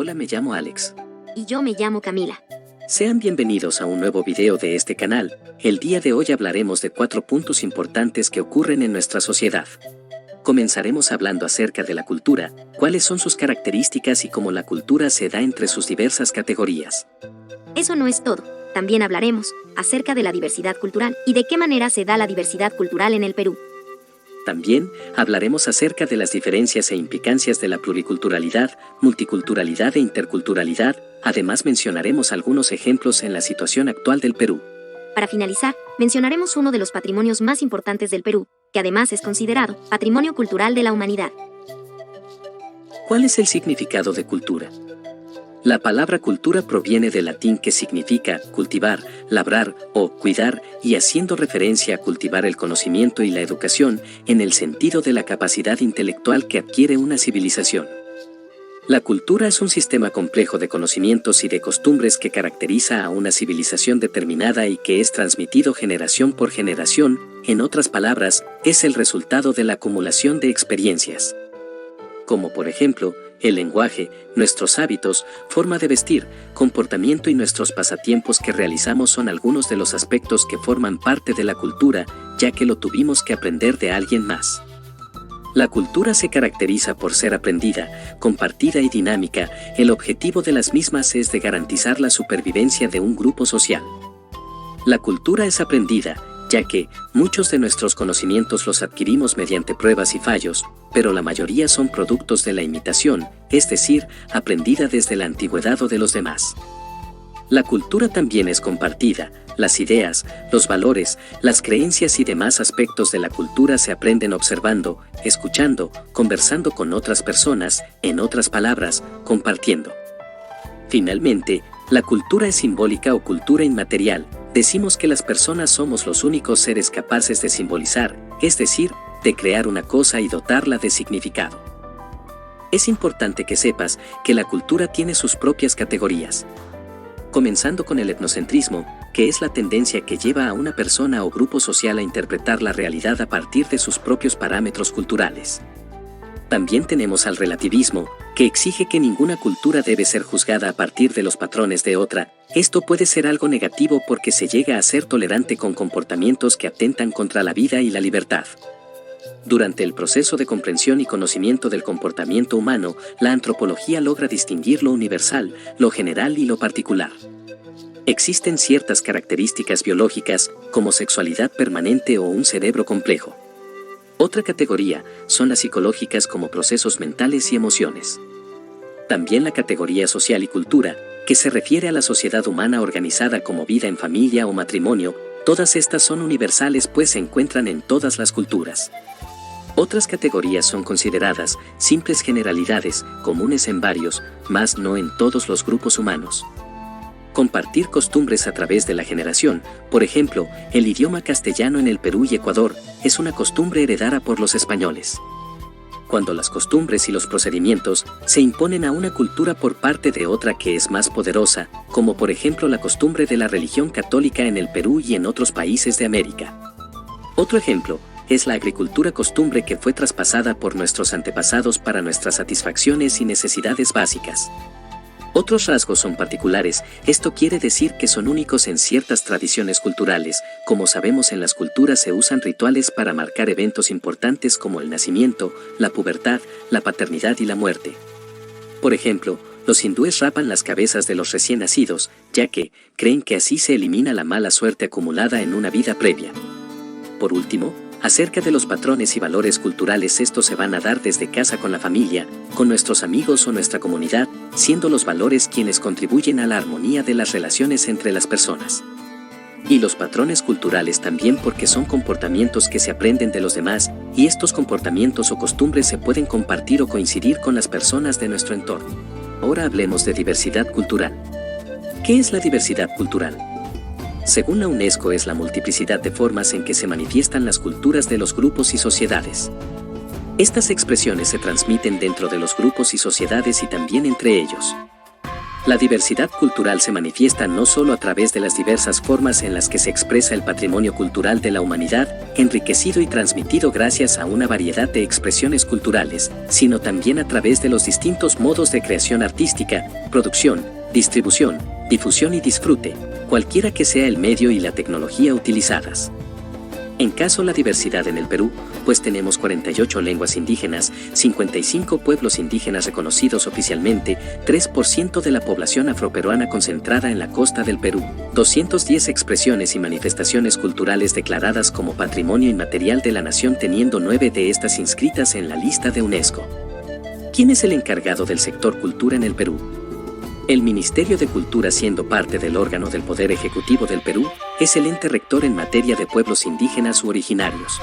Hola, me llamo Alex. Y yo me llamo Camila. Sean bienvenidos a un nuevo video de este canal. El día de hoy hablaremos de 4 puntos importantes que ocurren en nuestra sociedad. Comenzaremos hablando acerca de la cultura, cuáles son sus características y cómo la cultura se da entre sus diversas categorías. Eso no es todo. También hablaremos acerca de la diversidad cultural y de qué manera se da la diversidad cultural en el Perú. También hablaremos acerca de las diferencias e implicancias de la pluriculturalidad, multiculturalidad e interculturalidad. Además mencionaremos algunos ejemplos en la situación actual del Perú. Para finalizar, mencionaremos uno de los patrimonios más importantes del Perú, que además es considerado Patrimonio Cultural de la Humanidad. ¿Cuál es el significado de cultura? La palabra cultura proviene del latín que significa cultivar, labrar o cuidar, y haciendo referencia a cultivar el conocimiento y la educación en el sentido de la capacidad intelectual que adquiere una civilización. La cultura es un sistema complejo de conocimientos y de costumbres que caracteriza a una civilización determinada y que es transmitido generación por generación. En otras palabras, es el resultado de la acumulación de experiencias. Como por ejemplo, el lenguaje, nuestros hábitos, forma de vestir, comportamiento y nuestros pasatiempos que realizamos son algunos de los aspectos que forman parte de la cultura, ya que lo tuvimos que aprender de alguien más. La cultura se caracteriza por ser aprendida, compartida y dinámica. El objetivo de las mismas es de garantizar la supervivencia de un grupo social. La cultura es aprendida, ya que muchos de nuestros conocimientos los adquirimos mediante pruebas y fallos, pero la mayoría son productos de la imitación, es decir, aprendida desde la antigüedad o de los demás. La cultura también es compartida. Las ideas, los valores, las creencias y demás aspectos de la cultura se aprenden observando, escuchando, conversando con otras personas, en otras palabras, compartiendo. Finalmente, la cultura es simbólica o cultura inmaterial. Decimos que las personas somos los únicos seres capaces de simbolizar, es decir, de crear una cosa y dotarla de significado. Es importante que sepas que la cultura tiene sus propias categorías. Comenzando con el etnocentrismo, que es la tendencia que lleva a una persona o grupo social a interpretar la realidad a partir de sus propios parámetros culturales. También tenemos al relativismo, que exige que ninguna cultura debe ser juzgada a partir de los patrones de otra. Esto puede ser algo negativo porque se llega a ser tolerante con comportamientos que atentan contra la vida y la libertad. Durante el proceso de comprensión y conocimiento del comportamiento humano, la antropología logra distinguir lo universal, lo general y lo particular. Existen ciertas características biológicas, como sexualidad permanente o un cerebro complejo. Otra categoría son las psicológicas como procesos mentales y emociones. También la categoría social y cultura, que se refiere a la sociedad humana organizada como vida en familia o matrimonio. Todas estas son universales pues se encuentran en todas las culturas. Otras categorías son consideradas simples generalidades, comunes en varios, mas no en todos los grupos humanos. Compartir costumbres a través de la generación, por ejemplo, el idioma castellano en el Perú y Ecuador, es una costumbre heredada por los españoles. Cuando las costumbres y los procedimientos se imponen a una cultura por parte de otra que es más poderosa, como por ejemplo la costumbre de la religión católica en el Perú y en otros países de América. Otro ejemplo es la agricultura, costumbre que fue traspasada por nuestros antepasados para nuestras satisfacciones y necesidades básicas. Otros rasgos son particulares, esto quiere decir que son únicos en ciertas tradiciones culturales. Como sabemos, en las culturas se usan rituales para marcar eventos importantes como el nacimiento, la pubertad, la paternidad y la muerte. Por ejemplo, los hindúes rapan las cabezas de los recién nacidos, ya que creen que así se elimina la mala suerte acumulada en una vida previa. Por último, acerca de los patrones y valores culturales, estos se van a dar desde casa con la familia, con nuestros amigos o nuestra comunidad, siendo los valores quienes contribuyen a la armonía de las relaciones entre las personas. Y los patrones culturales también porque son comportamientos que se aprenden de los demás, y estos comportamientos o costumbres se pueden compartir o coincidir con las personas de nuestro entorno. Ahora hablemos de diversidad cultural. ¿Qué es la diversidad cultural? Según la UNESCO, es la multiplicidad de formas en que se manifiestan las culturas de los grupos y sociedades. Estas expresiones se transmiten dentro de los grupos y sociedades y también entre ellos. La diversidad cultural se manifiesta no solo a través de las diversas formas en las que se expresa el patrimonio cultural de la humanidad, enriquecido y transmitido gracias a una variedad de expresiones culturales, sino también a través de los distintos modos de creación artística, producción, distribución, difusión y disfrute, cualquiera que sea el medio y la tecnología utilizadas. En caso la diversidad en el Perú, pues tenemos 48 lenguas indígenas, 55 pueblos indígenas reconocidos oficialmente, 3% de la población afroperuana concentrada en la costa del Perú, 210 expresiones y manifestaciones culturales declaradas como Patrimonio Inmaterial de la Nación, teniendo 9 de estas inscritas en la lista de UNESCO. ¿Quién es el encargado del sector cultura en el Perú? El Ministerio de Cultura, siendo parte del órgano del Poder Ejecutivo del Perú, es el ente rector en materia de pueblos indígenas u originarios.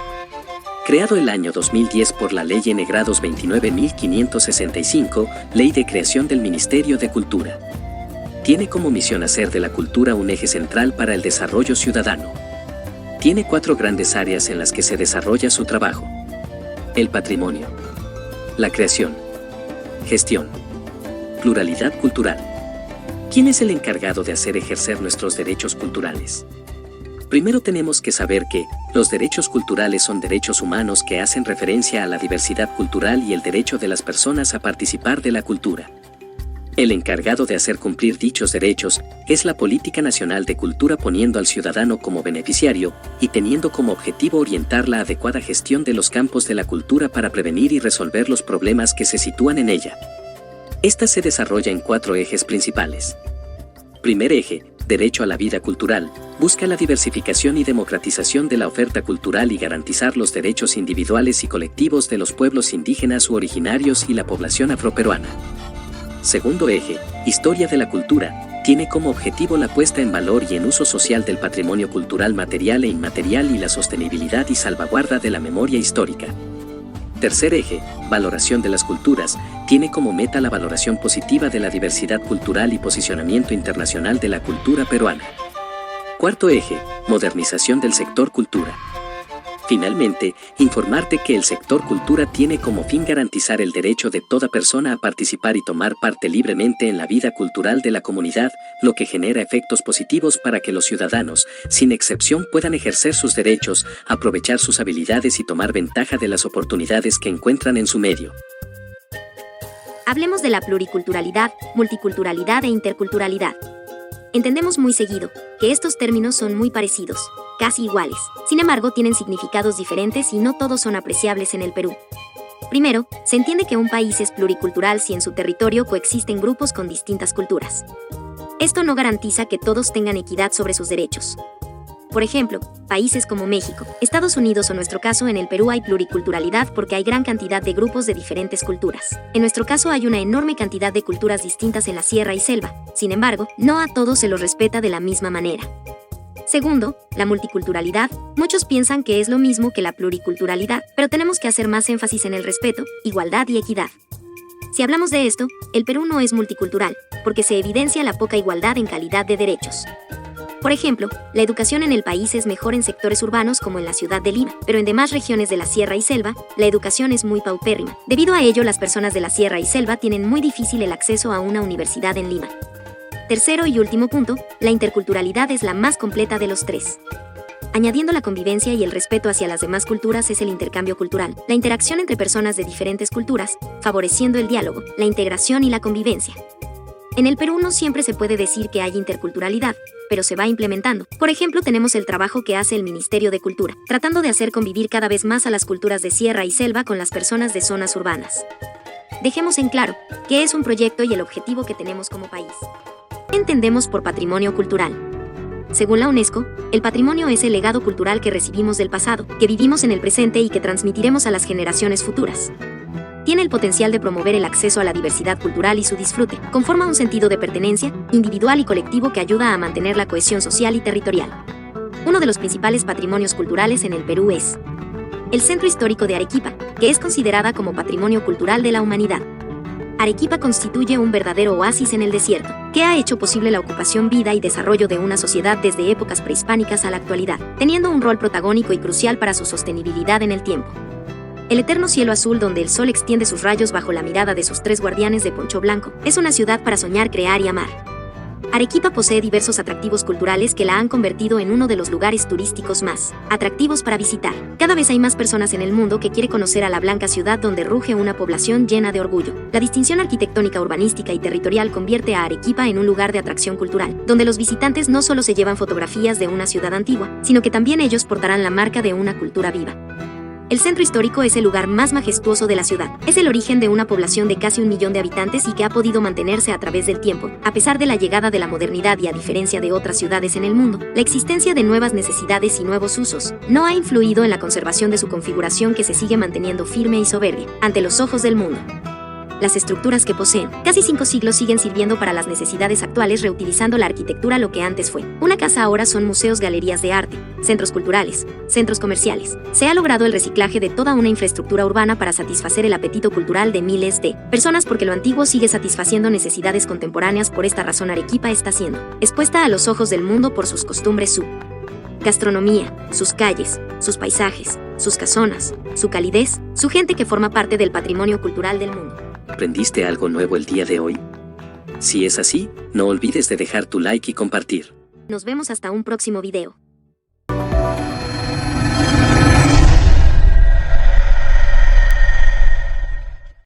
Creado el año 2010 por la Ley N. Grados 29.565, Ley de Creación del Ministerio de Cultura. Tiene como misión hacer de la cultura un eje central para el desarrollo ciudadano. Tiene 4 grandes áreas en las que se desarrolla su trabajo: el patrimonio, la creación, gestión, pluralidad cultural. ¿Quién es el encargado de hacer ejercer nuestros derechos culturales? Primero tenemos que saber que los derechos culturales son derechos humanos que hacen referencia a la diversidad cultural y el derecho de las personas a participar de la cultura. El encargado de hacer cumplir dichos derechos es la Política Nacional de Cultura, poniendo al ciudadano como beneficiario y teniendo como objetivo orientar la adecuada gestión de los campos de la cultura para prevenir y resolver los problemas que se sitúan en ella. Esta se desarrolla en 4 ejes principales. Primer eje: derecho a la vida cultural, busca la diversificación y democratización de la oferta cultural y garantizar los derechos individuales y colectivos de los pueblos indígenas u originarios y la población afroperuana. Segundo eje: historia de la cultura, tiene como objetivo la puesta en valor y en uso social del patrimonio cultural material e inmaterial y la sostenibilidad y salvaguarda de la memoria histórica. Tercer eje: valoración de las culturas, tiene como meta la valoración positiva de la diversidad cultural y posicionamiento internacional de la cultura peruana. Cuarto eje: modernización del sector cultura. Finalmente, informarte que el sector cultura tiene como fin garantizar el derecho de toda persona a participar y tomar parte libremente en la vida cultural de la comunidad, lo que genera efectos positivos para que los ciudadanos, sin excepción, puedan ejercer sus derechos, aprovechar sus habilidades y tomar ventaja de las oportunidades que encuentran en su medio. Hablemos de la pluriculturalidad, multiculturalidad e interculturalidad. Entendemos muy seguido que estos términos son muy parecidos, casi iguales. Sin embargo, tienen significados diferentes y no todos son apreciables en el Perú. Primero, se entiende que un país es pluricultural si en su territorio coexisten grupos con distintas culturas. Esto no garantiza que todos tengan equidad sobre sus derechos. Por ejemplo, países como México, Estados Unidos o nuestro caso en el Perú hay pluriculturalidad porque hay gran cantidad de grupos de diferentes culturas. En nuestro caso hay una enorme cantidad de culturas distintas en la sierra y selva. Sin embargo, no a todos se los respeta de la misma manera. Segundo, la multiculturalidad. Muchos piensan que es lo mismo que la pluriculturalidad, pero tenemos que hacer más énfasis en el respeto, igualdad y equidad. Si hablamos de esto, el Perú no es multicultural, porque se evidencia la poca igualdad en calidad de derechos. Por ejemplo, la educación en el país es mejor en sectores urbanos como en la ciudad de Lima, pero en demás regiones de la sierra y selva, la educación es muy paupérrima. Debido a ello, las personas de la sierra y selva tienen muy difícil el acceso a una universidad en Lima. Tercero y último punto, la interculturalidad es la más completa de los 3. Añadiendo la convivencia y el respeto hacia las demás culturas es el intercambio cultural, la interacción entre personas de diferentes culturas, favoreciendo el diálogo, la integración y la convivencia. En el Perú no siempre se puede decir que hay interculturalidad, pero se va implementando. Por ejemplo, tenemos el trabajo que hace el Ministerio de Cultura, tratando de hacer convivir cada vez más a las culturas de sierra y selva con las personas de zonas urbanas. Dejemos en claro qué es un proyecto y el objetivo que tenemos como país. ¿Qué entendemos por patrimonio cultural? Según la UNESCO, el patrimonio es el legado cultural que recibimos del pasado, que vivimos en el presente y que transmitiremos a las generaciones futuras. Tiene el potencial de promover el acceso a la diversidad cultural y su disfrute. Conforma un sentido de pertenencia, individual y colectivo que ayuda a mantener la cohesión social y territorial. Uno de los principales patrimonios culturales en el Perú es el Centro Histórico de Arequipa, que es considerada como Patrimonio Cultural de la Humanidad. Arequipa constituye un verdadero oasis en el desierto, que ha hecho posible la ocupación, vida y desarrollo de una sociedad desde épocas prehispánicas a la actualidad, teniendo un rol protagónico y crucial para su sostenibilidad en el tiempo. El eterno cielo azul donde el sol extiende sus rayos bajo la mirada de sus 3 guardianes de poncho blanco. Es una ciudad para soñar, crear y amar. Arequipa posee diversos atractivos culturales que la han convertido en uno de los lugares turísticos más atractivos para visitar. Cada vez hay más personas en el mundo que quiere conocer a la blanca ciudad donde ruge una población llena de orgullo. La distinción arquitectónica, urbanística y territorial convierte a Arequipa en un lugar de atracción cultural, donde los visitantes no solo se llevan fotografías de una ciudad antigua, sino que también ellos portarán la marca de una cultura viva. El centro histórico es el lugar más majestuoso de la ciudad. Es el origen de una población de casi 1 millón de habitantes y que ha podido mantenerse a través del tiempo. A pesar de la llegada de la modernidad y a diferencia de otras ciudades en el mundo, la existencia de nuevas necesidades y nuevos usos no ha influido en la conservación de su configuración, que se sigue manteniendo firme y soberbia ante los ojos del mundo. Las estructuras que poseen casi 5 siglos siguen sirviendo para las necesidades actuales, reutilizando la arquitectura. Lo que antes fue una casa ahora son museos, galerías de arte, centros culturales, centros comerciales. Se ha logrado el reciclaje de toda una infraestructura urbana para satisfacer el apetito cultural de miles de personas, porque lo antiguo sigue satisfaciendo necesidades contemporáneas. Por esta razón Arequipa está siendo expuesta a los ojos del mundo por sus costumbres, su gastronomía, sus calles, sus paisajes, sus casonas, su calidez, su gente que forma parte del patrimonio cultural del mundo. ¿Aprendiste algo nuevo el día de hoy? Si es así, no olvides de dejar tu like y compartir. Nos vemos hasta un próximo video.